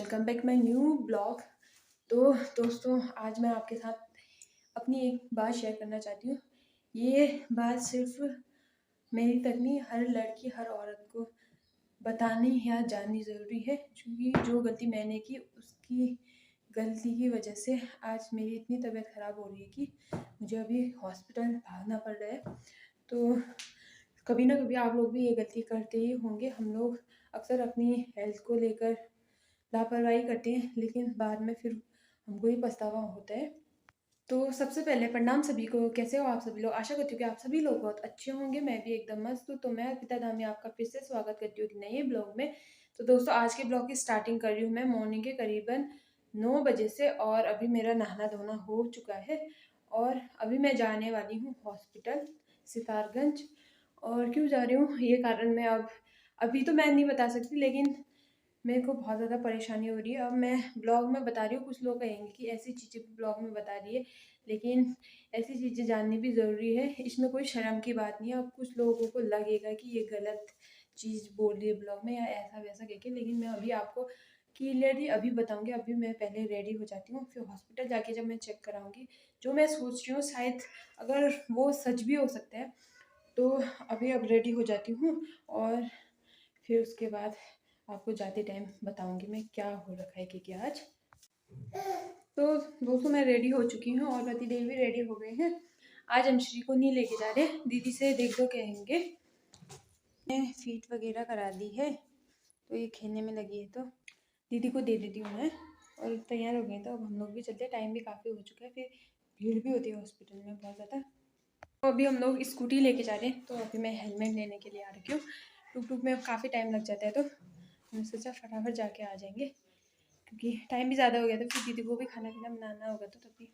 Welcome back my new blog. तो दोस्तों, आज मैं आपके साथ अपनी एक बात शेयर करना चाहती हूँ। ये बात सिर्फ मेरी तक नहीं, हर लड़की हर औरत को बतानी या जाननी ज़रूरी है, क्योंकि जो गलती मैंने की उसकी गलती की वजह से आज मेरी इतनी तबीयत ख़राब हो रही है कि मुझे अभी हॉस्पिटल भागना पड़ रहा है। तो कभी ना कभी आप लोग भी ये गलती करते ही होंगे। हम लोग अक्सर अपनी हेल्थ को लेकर लापरवाही करते हैं, लेकिन बाद में फिर हमको ही पछतावा होता है। तो सबसे पहले प्रणाम सभी को। कैसे हो आप सभी लोग? आशा करती हूँ कि आप सभी लोग बहुत अच्छे होंगे। मैं भी एकदम मस्त हूँ। तो मैं अर्पिता धामी आपका फिर से स्वागत करती हूँ एक नए ब्लॉग में। तो दोस्तों, आज के ब्लॉग की स्टार्टिंग कर रही हूँ मैं मॉर्निंग के करीबन 9 बजे से, और अभी मेरा नहाना धोना हो चुका है और अभी मैं जाने वाली हूँ हॉस्पिटल सितारगंज। और क्यों जा रही हूँ ये कारण मैं अभी तो मैं नहीं बता सकती, लेकिन मेरे को बहुत ज़्यादा परेशानी हो रही है। अब मैं ब्लॉग में बता रही हूँ, कुछ लोग कहेंगे कि ऐसी चीज़ें ब्लॉग में बता रही है, लेकिन ऐसी चीज़ें जाननी भी ज़रूरी है। इसमें कोई शर्म की बात नहीं है। अब कुछ लोगों को लगेगा कि ये गलत चीज़ बोल रही है ब्लॉग में या ऐसा वैसा कह के, लेकिन मैं अभी आपको क्लियरली अभी बताऊँगी। अभी मैं पहले रेडी हो जाती हूँ, फिर हॉस्पिटल जाके जब मैं चेक कराऊँगी, जो मैं सोच रही हूँ शायद अगर वो सच भी हो सकता है। तो अभी अब रेडी हो जाती हूँ और फिर उसके बाद आपको जाते टाइम बताऊंगी मैं क्या हो रखा है कि आज। तो दोस्तों, मैं रेडी हो चुकी हूँ और पतिदेव भी रेडी हो गए हैं। आज हम श्री को नहीं लेके जा रहे, दीदी से देख दो कहेंगे। मैं फीट वगैरह करा दी है, तो ये खेलने में लगी है, तो दीदी को दे देती हूँ मैं। और तैयार हो गए, तो अब हम लोग भी चलते हैं। टाइम भी काफ़ी हो चुका है, फिर भीड़ भी होती है हॉस्पिटल में बहुत ज़्यादा। तो अभी हम लोग स्कूटी लेके जा रहे हैं, तो अभी मैं हेलमेट लेने के लिए आ रही हूँ। टुक टुक में काफ़ी टाइम लग जाता है, तो मैंने सोचा फटाफट जाके आ जाएंगे, क्योंकि टाइम भी ज़्यादा हो गया था। फिर दीदी को भी खाना पीना बनाना होगा, तो तभी।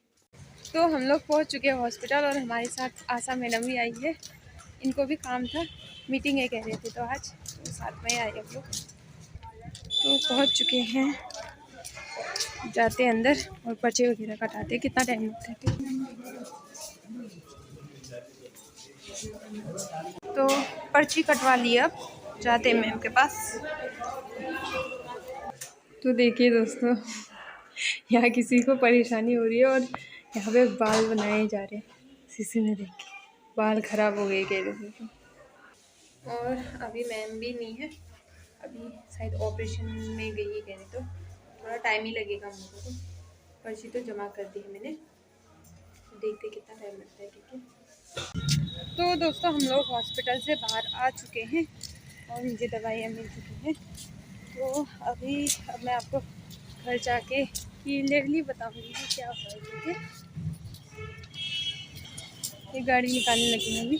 तो हम लोग पहुँच चुके हैं हॉस्पिटल, और हमारे साथ आशा मैडम भी आई है। इनको भी काम था, मीटिंग है कह रहे थे, तो आज तो साथ में आए हम लोग। तो पहुँच चुके हैं, जाते हैं अंदर और पर्चे वगैरह कटाते। कितना टाइम लगता है? तो पर्ची कटवा ली, अब जाते हैं मैम के पास। तो देखिए दोस्तों, यहाँ किसी को परेशानी हो रही है और यहाँ पे बाल बनाए जा रहे हैं शीशे में देख के। बाल खराब हो गए कह रहे थे। और अभी मैम भी नहीं है, अभी शायद ऑपरेशन में गई है कह रहे, तो थोड़ा टाइम ही लगेगा हम लोगों को। पर्ची तो जमा कर दी है मैंने, देखते कितना टाइम लगता है। ठीक है, तो दोस्तों, हम लोग हॉस्पिटल से बाहर आ चुके हैं और मुझे दवाइयाँ मिल चुकी हैं। तो अभी अब मैं आपको घर जाके क्लियरली बताऊंगी कि क्या हुआ है। ठीक है, ये गाड़ी निकालने लगी है अभी।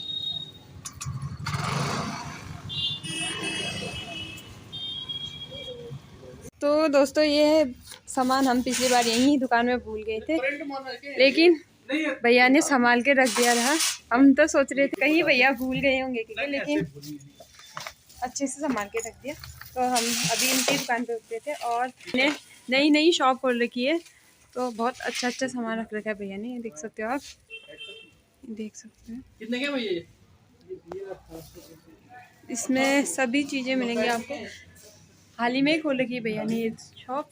तो दोस्तों, ये सामान हम पिछली बार यहीं दुकान में भूल गए थे, लेकिन भैया ने संभाल के रख दिया रहा। हम तो सोच रहे थे कहीं भैया भूल गए होंगे, क्योंकि लेकिन अच्छे से संभाल के रख दिया। तो हम अभी इनकी दुकान पे उतरे थे और नई शॉप खोल रखी है, तो बहुत अच्छा सामान रख रखा है भैया ने। देख सकते हो आप, देख सकते हैं कितने क्या भैया, इसमें सभी चीज़ें मिलेंगी आपको। हाल ही में खोल रखी है भैया ने ये शॉप।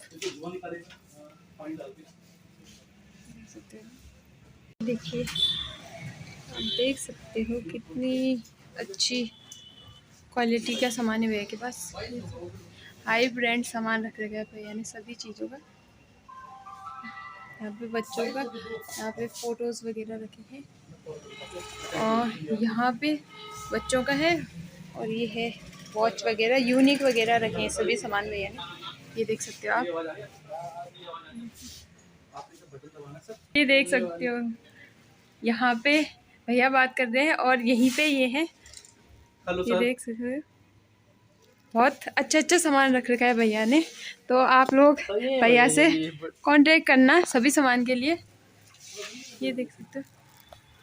देखिए, आप देख सकते हो कितनी अच्छी क्वालिटी का सामान है भैया के पास। हाई ब्रांड सामान रख रखा है भैया ने सभी चीज़ों का। यहाँ पे बच्चों का, यहाँ पे फोटोज़ वगैरह रखे हैं, और यहाँ पे बच्चों का है, और ये है वॉच वगैरह, यूनिक वगैरह रखे हैं सभी सामान भैया ने। ये देख सकते हो आप, ये देख सकते हो। यहाँ पे भैया बात कर रहे हैं और यहीं पे ये है, ये देख सकते हो। बहुत अच्छा सामान रख रखा है भैया ने, तो आप लोग भैया से कांटेक्ट करना सभी सामान के लिए। ये देख सकते हो,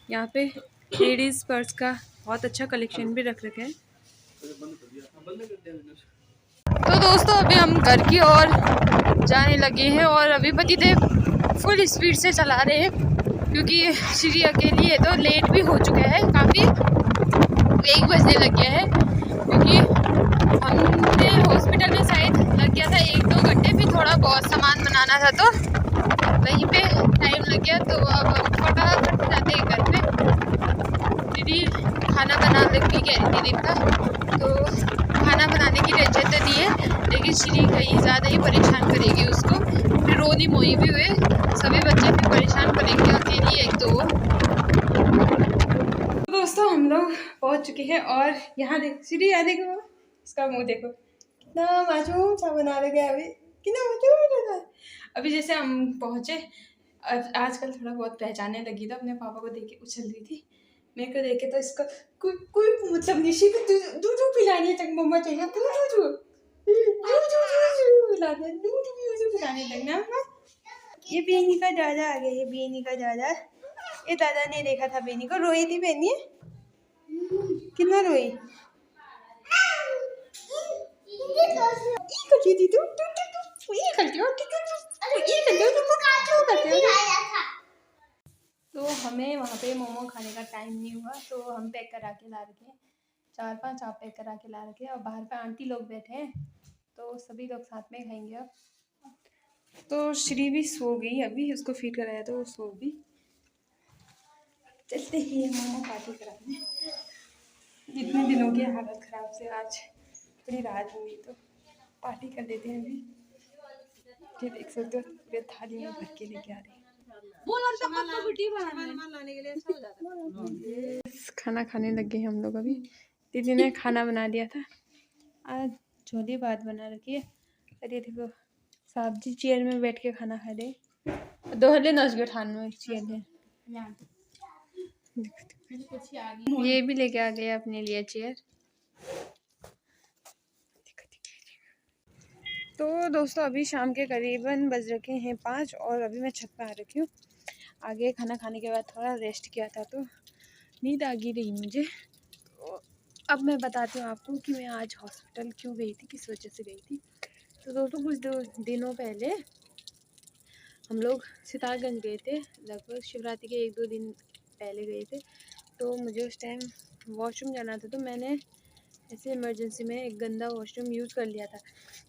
यहाँ पे लेडीज़ पर्स का बहुत अच्छा कलेक्शन भी रख रखा है। तो दोस्तों, अभी हम घर की ओर जाने लगे हैं, और अभी पतिदेव फुल स्पीड से चला रहे हैं, क्योंकि श्री अकेली है तो लेट भी हो चुका है काफ़ी। 1 बजने लग गया है, क्योंकि हमने हॉस्पिटल में शायद लग गया था 1-2 घंटे, फिर थोड़ा बहुत सामान बनाना था तो वहीं पे टाइम लग गया। तो अब हम फटाफट जाते हैं घर पे। दीदी खाना बना लगी कह रही थी दीपिका, तो खाना बनाने की टेंशन तो नहीं है, लेकिन श्री कहीं ज़्यादा ही परेशान करेगी उसको, फिर रोनी मोई भी हुए सभी बच्चे फिर परेशान करेंगे, अकेली एक तो वो। दोस्तों हम लोग पहुंच चुके हैं और यहाँ देख श्री, यहाँ देखो इसका मुंह देखो कितना मासूम सा बना लगे अभी, कितना मासूम है। अभी जैसे हम पहुंचे, आजकल थोड़ा बहुत पहचानने लगी तो अपने पापा को देख के उछल रही थी, मेरे को देखे तो इसका कोई कोई मतलब निशी को दूध पिलाने तक मम्मा चाहिए, दूध पिलाने, दूध पिलाने तक ना। ये बेनी का दादा आ गया, ये बेनी का दादा, ये दादा ने देखा था बेनी को, रोई थी बेनी, कितना रोई, तो हमें वहाँ पे मोमो खाने का टाइम नहीं हुआ, तो हम पैक करा के ला रखे हैं, 4-5 आप पैक करा के ला रखे हैं, और बाहर पे आंटी लोग बैठे हैं तो सभी लोग साथ में खाएंगे अब। तो श्री भी सो गई, अभी उसको फीड कराया तो वो सो गई। चलते ही मोमो पार्टी कराने, इतने दिनों की हालत ख़राब से आज थोड़ी राहत हुई तो पार्टी कर देते हैं अभी। ये देख सकते हो पूरे थाली में भर के लेके आ रही है। खाना खाने लग गए हम लोग अभी। दीदी ने खाना बना दिया था, आज छोली भात बना रखी है, और ये देखो सब्जी चेयर में बैठ के खाना खा रहे। दोहले नच गए ठान में चेयर में, ये भी लेके आ गए अपने लिए चेयर। तो दोस्तों अभी शाम के करीबन बज रखे हैं 5 और अभी मैं छत पे आ रखी हूँ। आगे खाना खाने के बाद थोड़ा रेस्ट किया था तो नींद आ गई रही मुझे। तो अब मैं बताती हूँ आपको कि मैं आज हॉस्पिटल क्यों गई थी, किस वजह से गई थी। तो दोस्तों कुछ दिनों पहले हम लोग सितारगंज गए थे, लगभग शिवरात्रि के 1-2 दिन पहले गए थे। तो मुझे उस टाइम वॉशरूम जाना था, तो मैंने ऐसे इमरजेंसी में एक गंदा वॉशरूम यूज़ कर लिया था।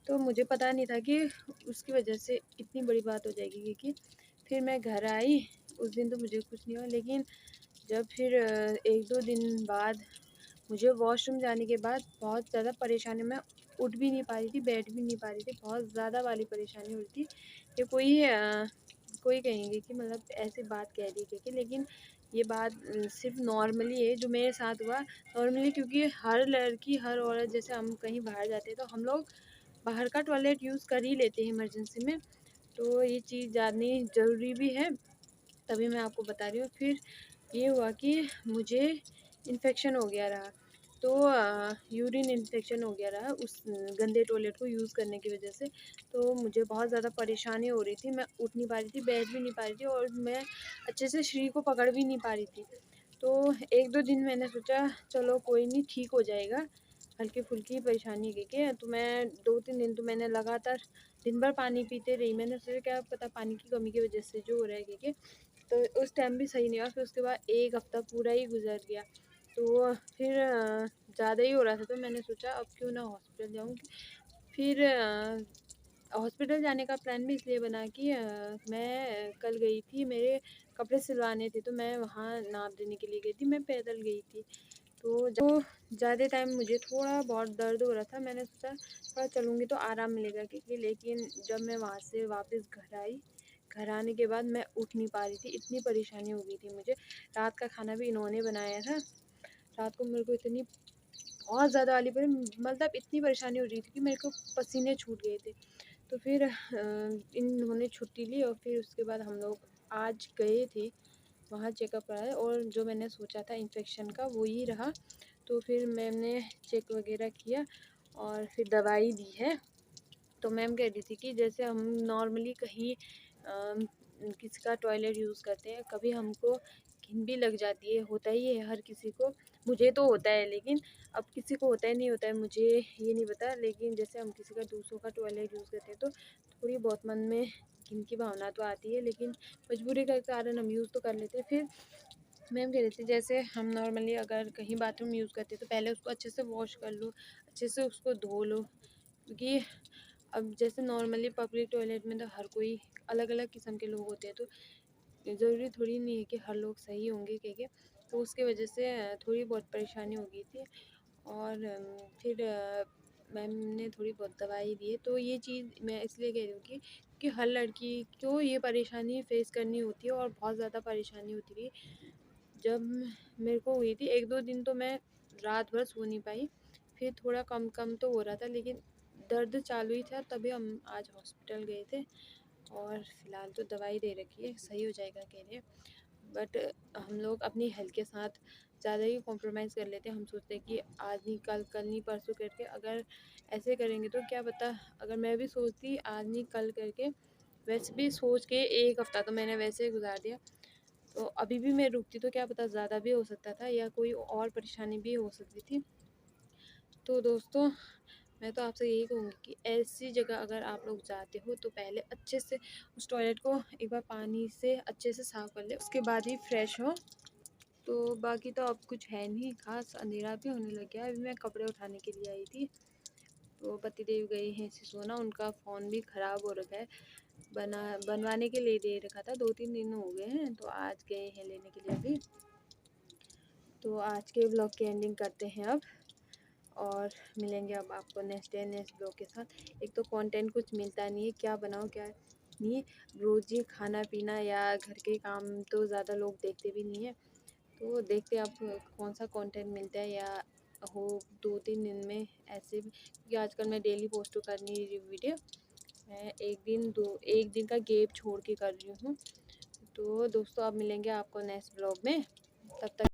तो मुझे पता नहीं था कि उसकी वजह से इतनी बड़ी बात हो जाएगी, क्योंकि फिर मैं घर आई उस दिन तो मुझे कुछ नहीं हुआ, लेकिन जब फिर 1-2 दिन बाद मुझे वॉशरूम जाने के बाद बहुत ज़्यादा परेशानी, मैं उठ भी नहीं पा रही थी, बैठ भी नहीं पा रही थी, बहुत ज़्यादा वाली परेशानी हुई थी। ये कोई कहेंगे कि मतलब ऐसी बात कह दी क्योंकि, लेकिन ये बात सिर्फ नॉर्मली है जो मेरे साथ हुआ नॉर्मली, क्योंकि हर लड़की हर औरत जैसे हम कहीं बाहर जाते हैं तो हम लोग बाहर का टॉयलेट यूज़ कर ही लेते हैं इमरजेंसी में, तो ये चीज़ जाननी ज़रूरी भी है, तभी मैं आपको बता रही हूँ। फिर ये हुआ कि मुझे इन्फेक्शन हो गया रहा, तो यूरिन इन्फेक्शन हो गया रहा उस गंदे टॉयलेट को यूज़ करने की वजह से। तो मुझे बहुत ज़्यादा परेशानी हो रही थी, मैं उठ नहीं पा रही थी, बैठ भी नहीं पा रही थी, और मैं अच्छे से शरीर को पकड़ भी नहीं पा रही थी। तो 1-2 दिन मैंने सोचा चलो कोई नहीं, ठीक हो जाएगा, हल्की फुल्की परेशानी के तो मैं 2-3 दिन तो मैंने लगातार दिन भर पानी पीते रही। मैंने सोचा क्या पता पानी की कमी की वजह से जो हो रहा है, तो उस टाइम भी सही नहीं हुआ। फिर उसके बाद 1 हफ़्ता पूरा ही गुजर गया, तो फिर ज़्यादा ही हो रहा था, तो मैंने सोचा अब क्यों ना हॉस्पिटल जाऊँ। फिर हॉस्पिटल जाने का प्लान भी इसलिए बना कि मैं कल गई थी, मेरे कपड़े सिलवाने थे, तो मैं वहाँ नाप देने के लिए गई थी, मैं पैदल गई थी। तो ज़्यादा टाइम मुझे थोड़ा बहुत दर्द हो रहा था, मैंने सोचा थोड़ा चलूँगी तो आराम मिलेगा, क्योंकि लेकिन जब मैं वहाँ से वापस घर आई, घर आने के बाद मैं उठ नहीं पा रही थी, इतनी परेशानी हो गई थी मुझे। रात का खाना भी इन्होंने बनाया था, रात को मेरे को इतनी बहुत ज़्यादा वाली पर मतलब इतनी परेशानी हो रही थी कि मेरे को पसीने छूट गए थे। तो फिर इन्होंने छुट्टी ली और फिर उसके बाद हम लोग आज गए थे वहाँ चेकअप कराया, और जो मैंने सोचा था इन्फेक्शन का वो ही रहा। तो फिर मैंने चेक वगैरह किया और फिर दवाई दी है। तो मैम कह रही थी कि जैसे हम नॉर्मली कहीं किसी का टॉयलेट यूज़ करते हैं, कभी हमको घिन भी लग जाती है, होता ही है हर किसी को, मुझे तो होता है, लेकिन अब किसी को होता है नहीं होता है मुझे ये नहीं पता, लेकिन जैसे हम किसी का दूसरों का टॉयलेट यूज़ करते हैं तो थोड़ी बहुत मन में घिन की भावना तो आती है, लेकिन मजबूरी के कारण हम यूज़ तो कर लेते हैं। फिर मैम कह रही थी जैसे हम नॉर्मली अगर कहीं बाथरूम यूज़ करते हैं तो पहले उसको अच्छे से वॉश कर लो, अच्छे से उसको धो लो, क्योंकि अब जैसे नॉर्मली पब्लिक टॉयलेट में तो हर कोई अलग अलग किस्म के लोग होते हैं, तो ज़रूरी थोड़ी नहीं है कि हर लोग सही होंगे कह के, तो उसके वजह से थोड़ी बहुत परेशानी हो गई थी। और फिर मैम ने थोड़ी बहुत दवाई दी है, तो ये चीज़ मैं इसलिए कह रही हूँ कि हर लड़की को ये परेशानी फेस करनी होती है और बहुत ज़्यादा परेशानी होती थी। जब मेरे को हुई थी 1-2 दिन तो मैं रात भर सो नहीं पाई, फिर थोड़ा कम कम तो हो रहा था, लेकिन दर्द चालू ही था, तभी हम आज हॉस्पिटल गए थे और फ़िलहाल तो दवाई दे रखी है, सही हो जाएगा कह रहे हैं। बट हम लोग अपनी हेल्थ के साथ ज़्यादा ही कॉम्प्रोमाइज़ कर लेते हैं। हम सोचते हैं कि आज नहीं कल, कल नहीं परसों करके, अगर ऐसे करेंगे तो क्या पता, अगर मैं भी सोचती आज नहीं कल करके, वैसे भी सोच के 1 हफ़्ता तो मैंने वैसे ही गुज़ार दिया। तो अभी भी मैं रुकती तो क्या पता ज़्यादा भी हो सकता था या कोई और परेशानी भी हो सकती थी। तो दोस्तों, मैं तो आपसे यही कहूँगी कि ऐसी जगह अगर आप लोग जाते हो तो पहले अच्छे से उस टॉयलेट को एक बार पानी से अच्छे से साफ़ कर लें, उसके बाद ही फ्रेश हो। तो बाकी तो अब कुछ है नहीं ख़ास, अंधेरा भी होने लग गया है। अभी मैं कपड़े उठाने के लिए आई थी, तो पतिदेव गए हैं सिसोना, उनका फ़ोन भी ख़राब हो रखा है, बनवाने के लिए दे रखा था, 2-3 दिन हो गए हैं, तो आज गए हैं लेने के लिए अभी। तो आज के ब्लॉग की एंडिंग करते हैं अब, और मिलेंगे अब आपको नेक्स्ट डे नेक्स्ट ब्लॉग के साथ। एक तो कंटेंट कुछ मिलता नहीं है, क्या बनाओ क्या नहीं, रोज़ ही खाना पीना या घर के काम तो ज़्यादा लोग देखते भी नहीं है। तो देखते हैं अब कौन सा कंटेंट मिलता है, या हो 2-3 दिन में ऐसे भी, क्योंकि आजकल मैं डेली पोस्ट कर नहीं रही वीडियो, मैं एक दिन का गैप छोड़ के कर रही हूँ। तो दोस्तों अब मिलेंगे आपको नेक्स्ट ब्लॉग में, तब तक